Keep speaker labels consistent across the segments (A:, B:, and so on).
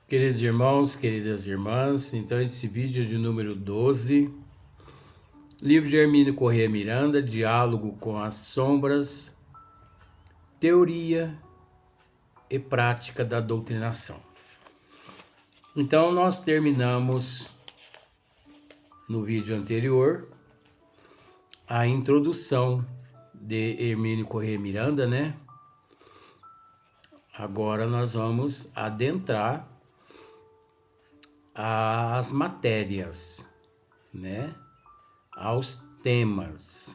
A: Queridos irmãos, queridas irmãs, então esse vídeo é de número 12, livro de Hermínio Corrêa Miranda, Diálogo com as Sombras, Teoria e Prática da Doutrinação. Então nós terminamos no vídeo anterior a introdução de Hermínio Corrêa Miranda, né? Agora nós vamos adentrar às matérias, né? Aos temas.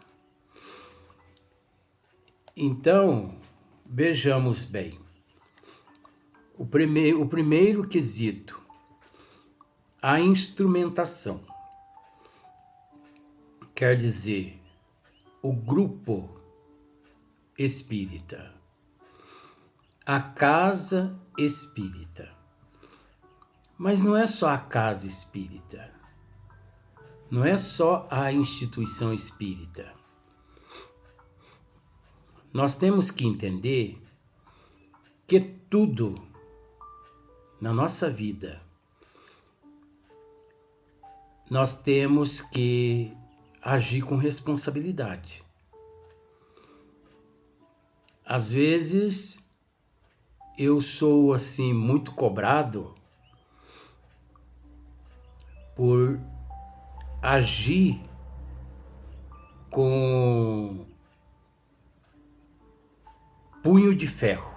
A: Então, vejamos bem. O primeiro quesito, a instrumentação. Quer dizer, o grupo espírita, a casa espírita. Mas não é só a casa espírita, não é só a instituição espírita. Nós temos que entender que tudo na nossa vida nós temos que agir com responsabilidade. Às vezes eu sou assim muito cobrado por agir com punho de ferro,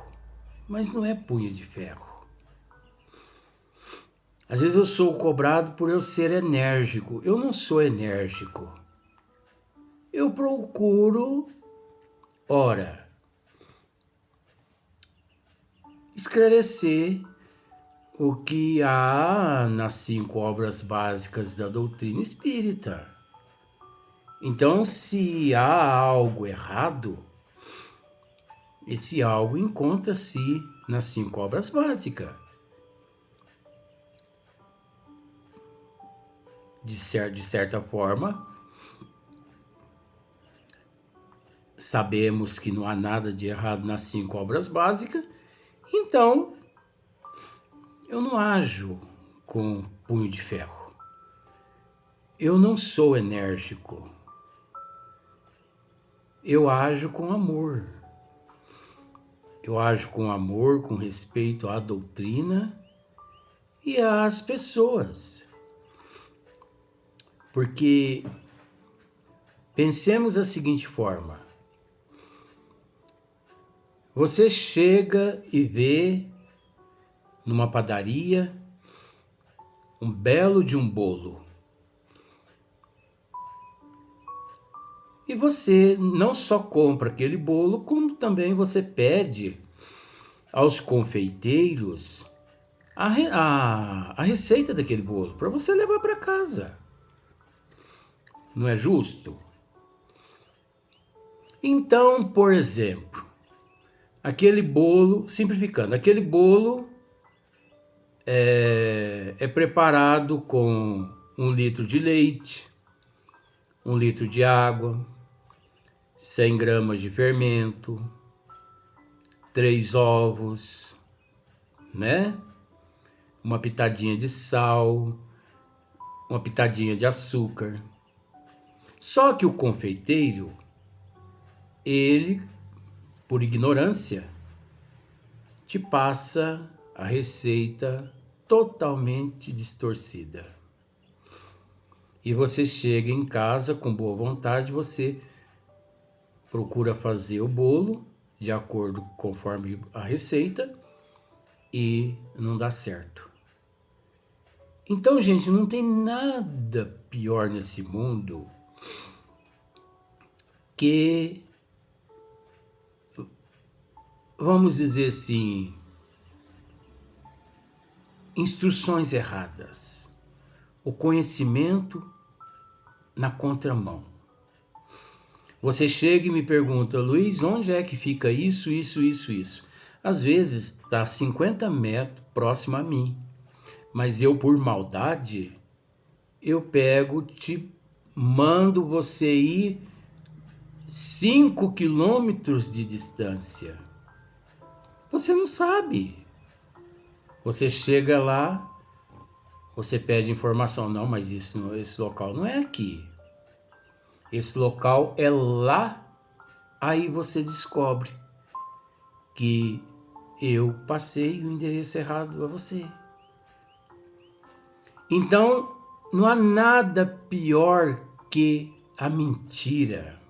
A: mas não é punho de ferro. Às vezes eu sou cobrado por eu ser enérgico. Eu não sou enérgico. Eu procuro, ora, esclarecer o que há nas 5 obras básicas da doutrina espírita. Então, se há algo errado, esse algo encontra-se nas 5 obras básicas. De certa forma, sabemos que não há nada de errado nas 5 obras básicas, então eu não ajo com punho de ferro. Eu não sou enérgico. Eu ajo com amor. Eu ajo com amor, com respeito à doutrina e às pessoas. Porque pensemos da seguinte forma. Você chega e vê numa padaria um belo de um bolo. E você não só compra aquele bolo, como também você pede aos confeiteiros a receita daquele bolo para você levar para casa. Não é justo? Então, por exemplo, aquele bolo, simplificando, aquele bolo é preparado com 1 litro de leite, 1 litro de água, 100 gramas de fermento, 3 ovos, né? Uma pitadinha de sal, uma pitadinha de açúcar. Só que o confeiteiro, ele, por ignorância, te passa a receita totalmente distorcida. E você chega em casa com boa vontade, você procura fazer o bolo de acordo conforme a receita e não dá certo. Então, gente, não tem nada pior nesse mundo que, vamos dizer assim, instruções erradas, o conhecimento na contramão. Você chega e me pergunta, Luiz, onde é que fica isso? Às vezes está 50 metros próximo a mim, mas eu, por maldade, eu pego, te mando você ir 5 quilômetros de distância. Você não sabe. Você chega lá, você pede informação. Não, mas esse local não é aqui. Esse local é lá. Aí você descobre que eu passei o endereço errado a você. Então, não há nada pior que a mentira.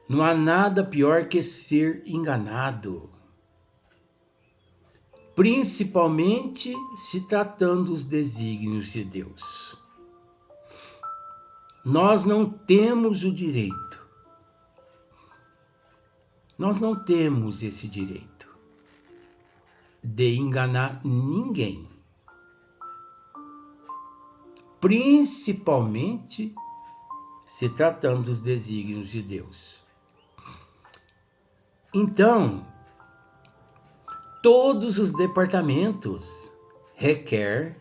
A: Não há nada pior que ser enganado. Principalmente se tratando dos desígnios de Deus. Nós não temos o direito. Nós não temos esse direito de enganar ninguém. Principalmente se tratando dos desígnios de Deus. Então, todos os departamentos requer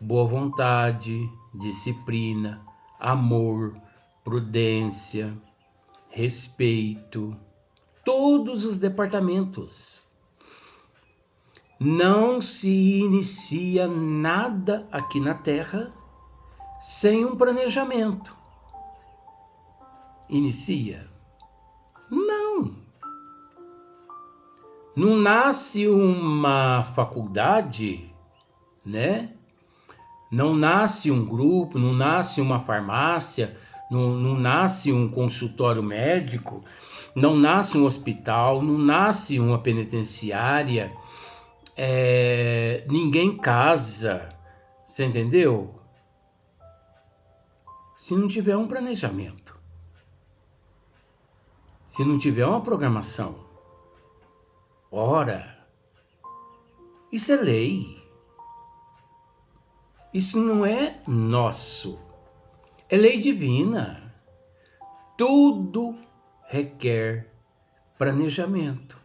A: boa vontade, disciplina, amor, prudência, respeito. Todos os departamentos. Não se inicia nada aqui na Terra sem um planejamento. Inicia? Não. Não nasce uma faculdade, né? Não nasce um grupo, não nasce uma farmácia, não nasce um consultório médico, não nasce um hospital, não nasce uma penitenciária, ninguém casa, você entendeu? Se não tiver um planejamento, se não tiver uma programação, ora, isso é lei. Isso não é nosso, é lei divina. Tudo requer planejamento.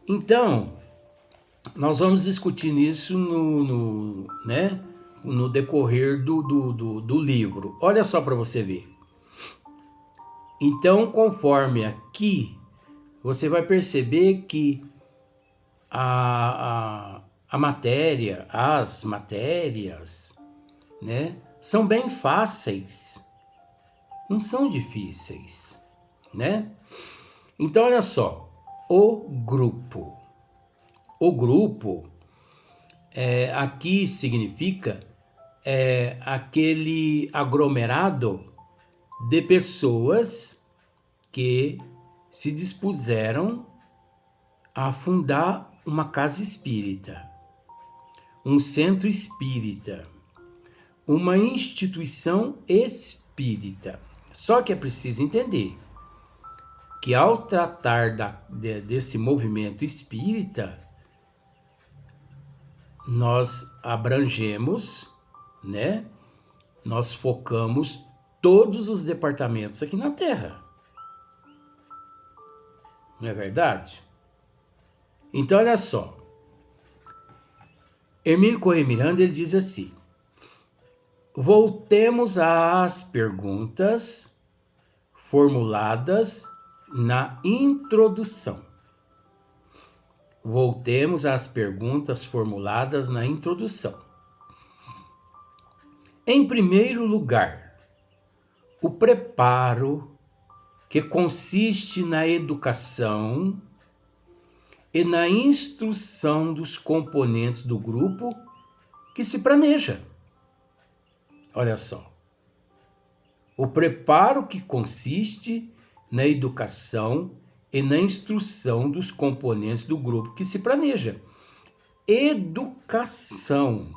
A: Então, nós vamos discutir isso no decorrer do livro. Olha só para você ver. Então, conforme aqui, você vai perceber que a matéria, as matérias, né, são bem fáceis, não são difíceis, né? Então, olha só, o grupo. O grupo aqui significa aquele aglomerado de pessoas que se dispuseram a fundar uma casa espírita, um centro espírita, uma instituição espírita. Só que é preciso entender que ao tratar desse movimento espírita, nós abrangemos, né? Nós focamos todos os departamentos aqui na Terra. Não é verdade? Então, olha só. Hermínio Corrêa Miranda, ele diz assim: voltemos às perguntas formuladas na introdução. Voltemos às perguntas formuladas na introdução. Em primeiro lugar, o preparo, que consiste na educação e na instrução dos componentes do grupo que se planeja. Olha só. O preparo que consiste na educação e na instrução dos componentes do grupo que se planeja. Educação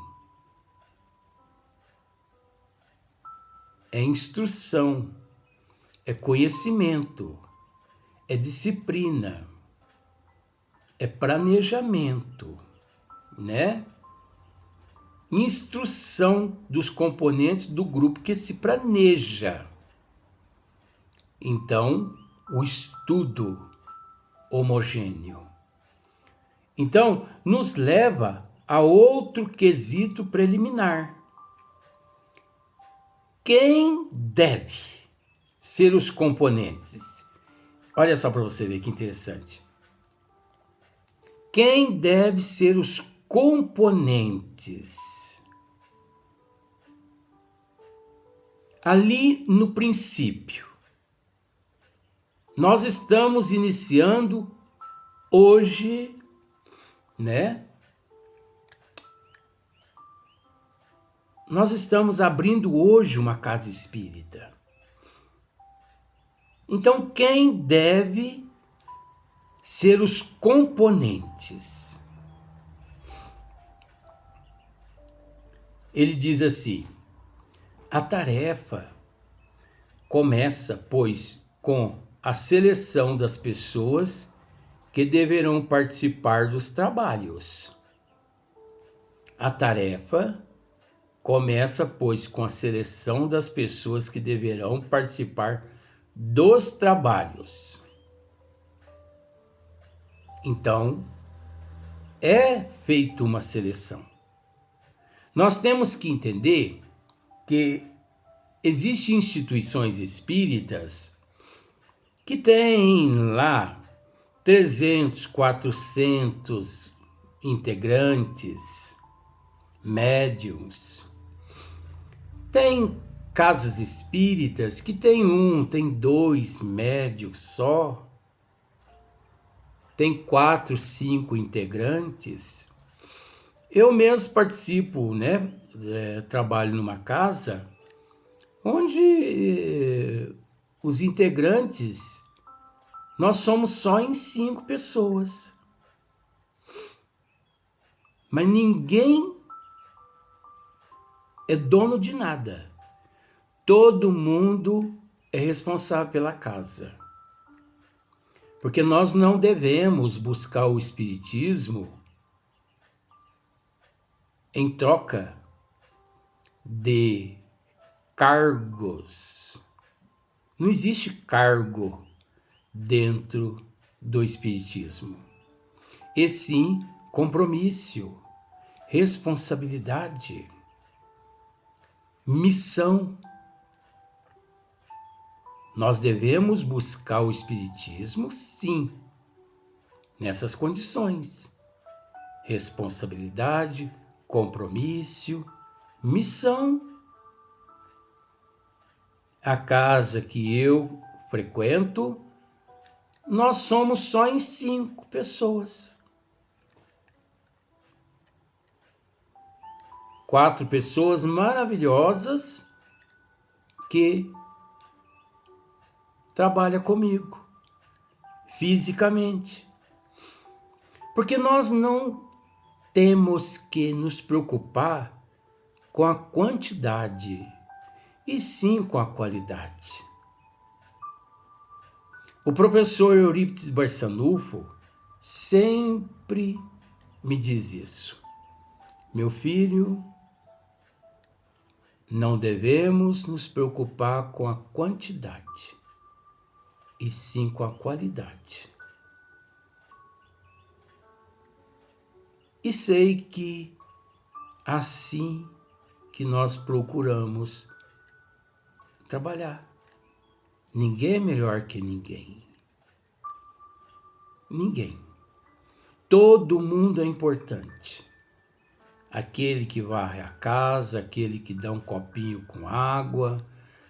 A: é instrução, é conhecimento, é disciplina, é planejamento, né? Instrução dos componentes do grupo que se planeja. Então, o estudo homogêneo. Então, nos leva a outro quesito preliminar. Quem deve ser os componentes? Olha só para você ver que interessante. quem deve ser os componentes? Ali no princípio, nós estamos iniciando hoje, né? Nós estamos abrindo hoje uma casa espírita. Então, quem deve ser os componentes? Ele diz assim: a tarefa começa, pois, com a seleção das pessoas que deverão participar dos trabalhos. A tarefa começa, pois, com a seleção das pessoas que deverão participar dos trabalhos. Então, é feita uma seleção. Nós temos que entender que existem instituições espíritas que têm lá 300, 400 integrantes, médiums. Tem casas espíritas que tem 2 médios só. Tem 4, 5 integrantes. Eu mesmo participo, né? Trabalho numa casa onde os integrantes, nós somos só em 5 pessoas. Mas ninguém é dono de nada. Todo mundo é responsável pela casa. Porque nós não devemos buscar o espiritismo em troca de cargos. Não existe cargo dentro do espiritismo. E sim compromisso, responsabilidade, missão. Nós devemos buscar o espiritismo, sim, nessas condições. Responsabilidade, compromisso, missão. A casa que eu frequento, nós somos só em 5 pessoas. 4 pessoas maravilhosas que trabalham comigo, fisicamente. Porque nós não temos que nos preocupar com a quantidade, e sim com a qualidade. O professor Eurípides Barçanufo sempre me diz isso. Meu filho, não devemos nos preocupar com a quantidade, e sim com a qualidade. E sei que assim que nós procuramos trabalhar. Ninguém é melhor que ninguém. Ninguém. Todo mundo é importante. Aquele que varre a casa, aquele que dá um copinho com água,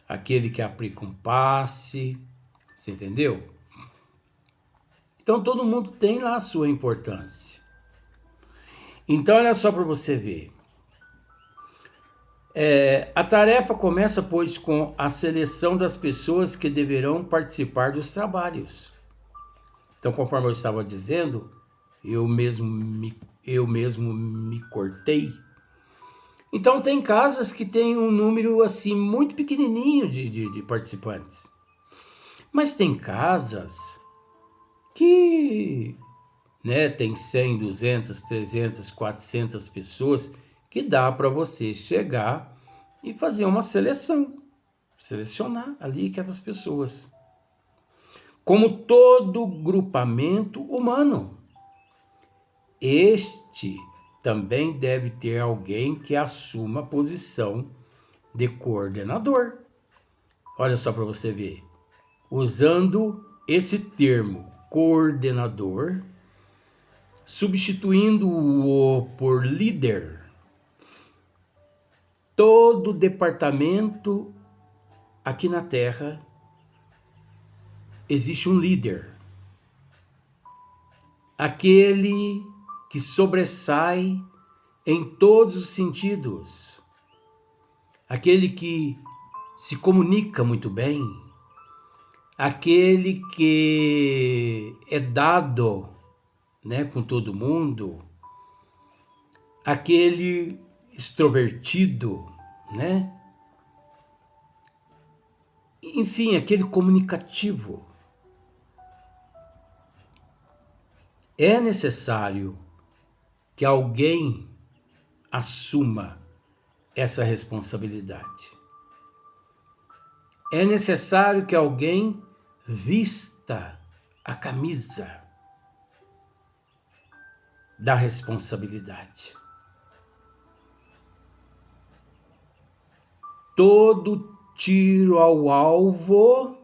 A: aquele que aplica um passe, você entendeu? Então todo mundo tem lá a sua importância. Então olha só para você ver. A tarefa começa, pois, com a seleção das pessoas que deverão participar dos trabalhos. Então, conforme eu estava dizendo, eu mesmo me cortei. Então, tem casas que tem um número assim muito pequenininho de participantes. Mas tem casas que, né, tem 100, 200, 300, 400 pessoas que dá para você chegar e fazer uma seleção, selecionar ali aquelas pessoas. Como todo grupamento humano, este também deve ter alguém que assuma a posição de coordenador. Olha só para você ver. Usando esse termo, coordenador, substituindo-o por líder. Todo departamento aqui na Terra existe um líder. Aquele que sobressai em todos os sentidos. Aquele que se comunica muito bem. Aquele que é dado, né, com todo mundo. Aquele extrovertido, né? Enfim, aquele comunicativo. É necessário que alguém assuma essa responsabilidade. É necessário que alguém vista a camisa da responsabilidade. Todo tiro ao alvo,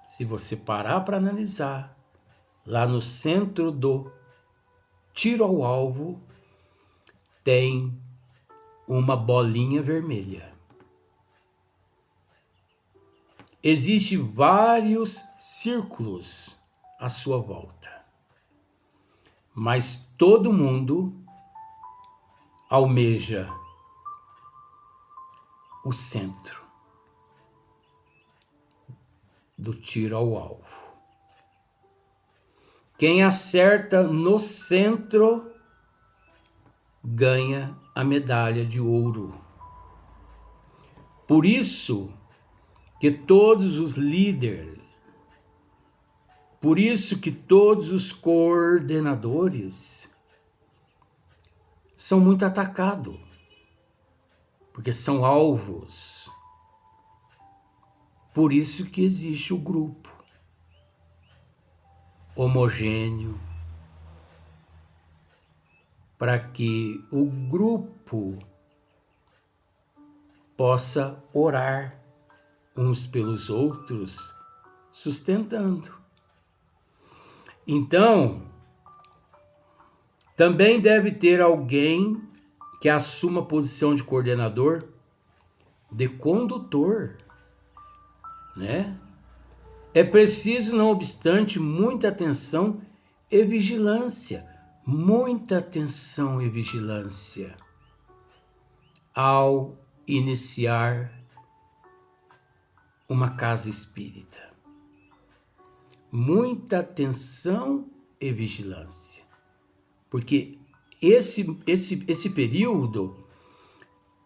A: se você parar para analisar, lá no centro do tiro ao alvo tem uma bolinha vermelha. Existem vários círculos à sua volta, mas todo mundo almeja o centro do tiro ao alvo. Quem acerta no centro ganha a medalha de ouro. Por isso que todos os líderes, por isso que todos os coordenadores são muito atacados, porque são alvos. Por isso que existe o grupo homogêneo, para que o grupo possa orar uns pelos outros, sustentando. Então, também deve ter alguém que assuma a posição de coordenador, de condutor, né? É preciso, não obstante, muita atenção e vigilância. Muita atenção e vigilância ao iniciar uma casa espírita. Muita atenção e vigilância. Porque esse período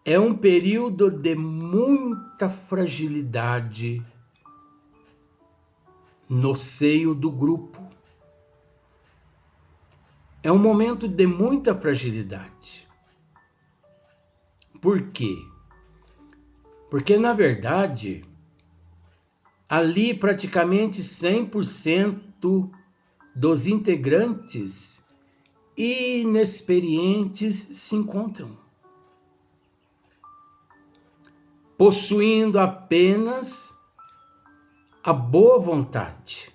A: é um período de muita fragilidade no seio do grupo. É um momento de muita fragilidade. Por quê? Porque, na verdade, ali praticamente 100% dos integrantes inexperientes se encontram, possuindo apenas a boa vontade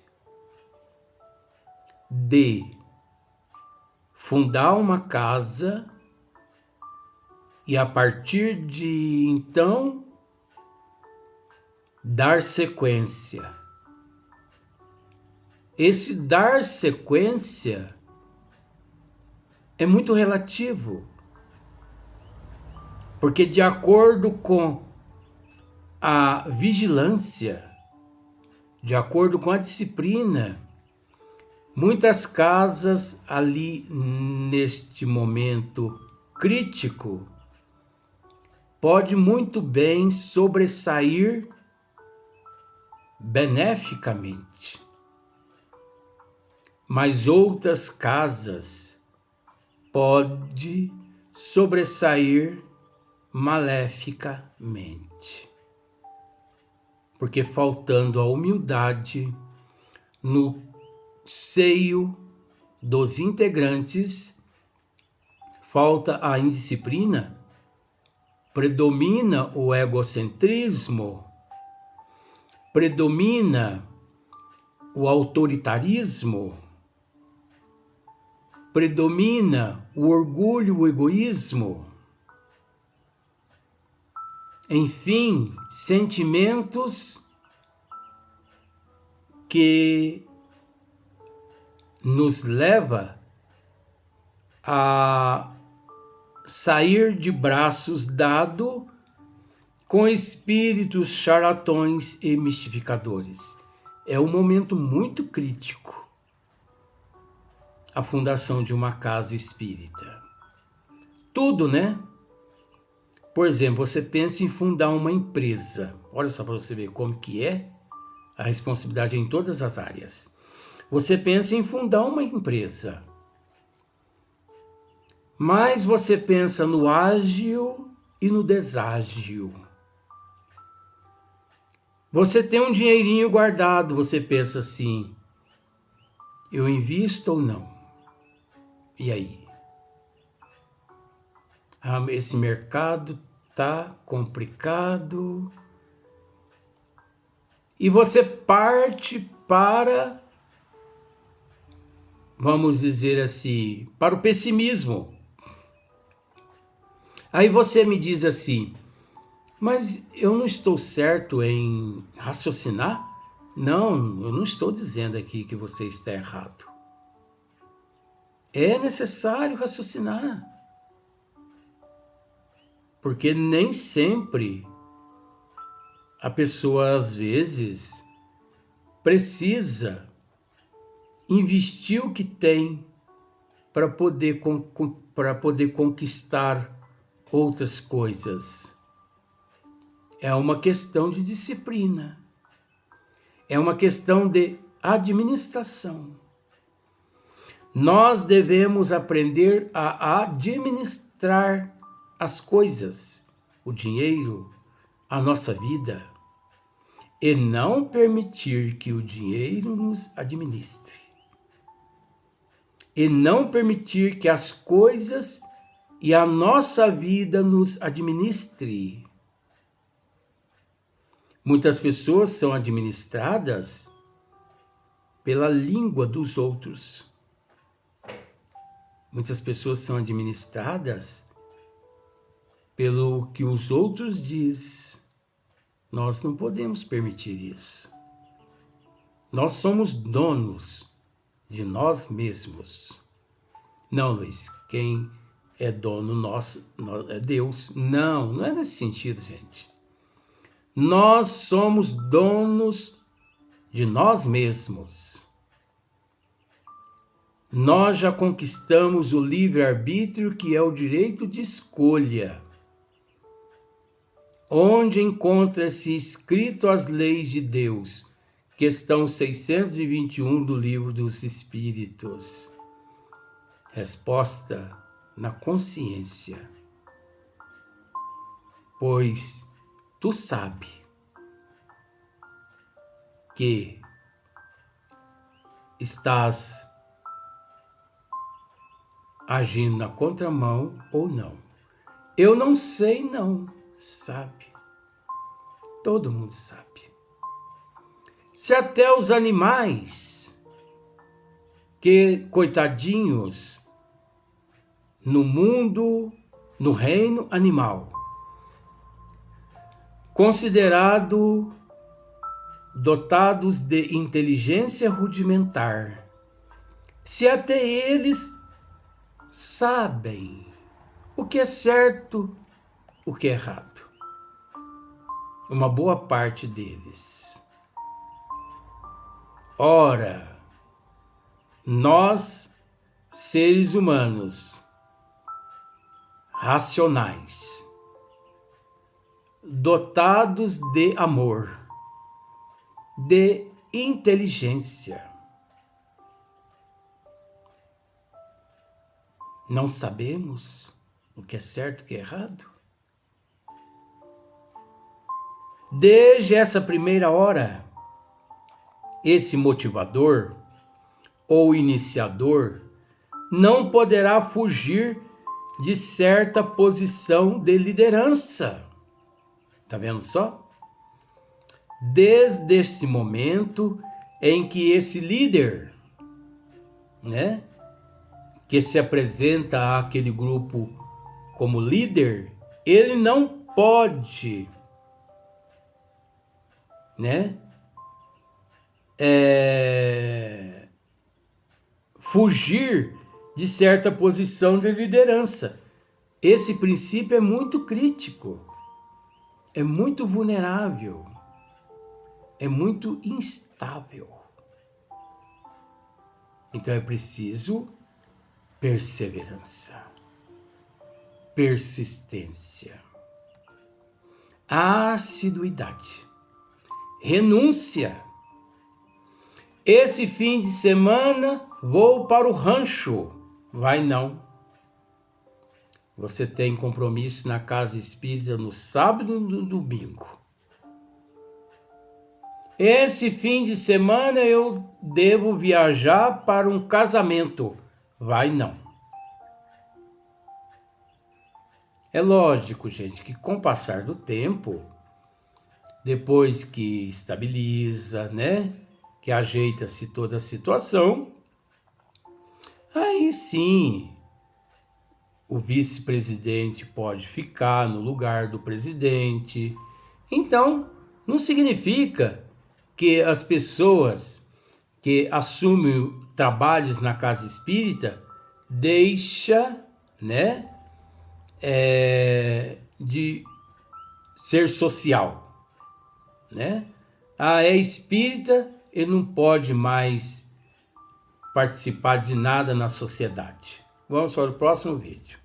A: de fundar uma casa e, a partir de então, dar sequência. Esse dar sequência é muito relativo, porque, de acordo com a vigilância, de acordo com a disciplina, muitas casas ali neste momento crítico pode muito bem sobressair beneficamente, mas outras casas pode sobressair maleficamente, porque faltando a humildade no seio dos integrantes, falta a indisciplina, predomina o egocentrismo, predomina o autoritarismo, predomina o orgulho, o egoísmo. Enfim, sentimentos que nos leva a sair de braços dados com espíritos charlatões e mistificadores. É um momento muito crítico a fundação de uma casa espírita. Tudo, né? Por exemplo, você pensa em fundar uma empresa. Olha só para você ver como que é a responsabilidade em todas as áreas. Você pensa em fundar uma empresa, mas você pensa no ágil e no deságil. Você tem um dinheirinho guardado, você pensa assim, eu invisto ou não? E aí? Esse mercado tá complicado. E você parte para, vamos dizer assim, para o pessimismo. Aí você me diz assim, mas eu não estou certo em raciocinar? Não, eu não estou dizendo aqui que você está errado. É necessário raciocinar. Porque nem sempre a pessoa, às vezes, precisa investir o que tem para poder conquistar outras coisas. É uma questão de disciplina. É uma questão de administração. Nós devemos aprender a administrar as coisas, o dinheiro, a nossa vida, e não permitir que o dinheiro nos administre. E não permitir que as coisas e a nossa vida nos administre. Muitas pessoas são administradas pela língua dos outros. Muitas pessoas são administradas pelo que os outros dizem. Nós não podemos permitir isso. Nós somos donos de nós mesmos. Não, Luiz, quem é dono nosso é Deus. Não, não é nesse sentido, gente. Nós somos donos de nós mesmos. Nós já conquistamos o livre-arbítrio, que é o direito de escolha, onde encontra-se escrito as leis de Deus, questão 621 do Livro dos Espíritos. Resposta: na consciência. Pois tu sabe que estás agindo na contramão ou não. Eu não sei, não. Sabe. Todo mundo sabe. Se até os animais, que coitadinhos, no mundo, no reino animal, considerado dotados de inteligência rudimentar, se até eles sabem o que é certo, o que é errado, uma boa parte deles. Ora, nós, seres humanos, racionais, dotados de amor, de inteligência, não sabemos o que é certo e o que é errado? Desde essa primeira hora, esse motivador ou iniciador não poderá fugir de certa posição de liderança. Tá vendo só? Desde esse momento em que esse líder, né, que se apresenta àquele grupo como líder, ele não pode, né, fugir de certa posição de liderança. Esse princípio é muito crítico, é muito vulnerável, é muito instável. Então é preciso perseverança, persistência, assiduidade, renúncia. Esse fim de semana vou para o rancho. Vai não. Você tem compromisso na casa espírita no sábado e no domingo. Esse fim de semana eu devo viajar para um casamento. Vai não. É lógico, gente, que com o passar do tempo, depois que estabiliza, né, que ajeita-se toda a situação, aí sim o vice-presidente pode ficar no lugar do presidente. Então, não significa que as pessoas que assumem trabalhos na casa espírita deixa, né, de ser social, né? É espírita, ele não pode mais participar de nada na sociedade. Vamos para o próximo vídeo.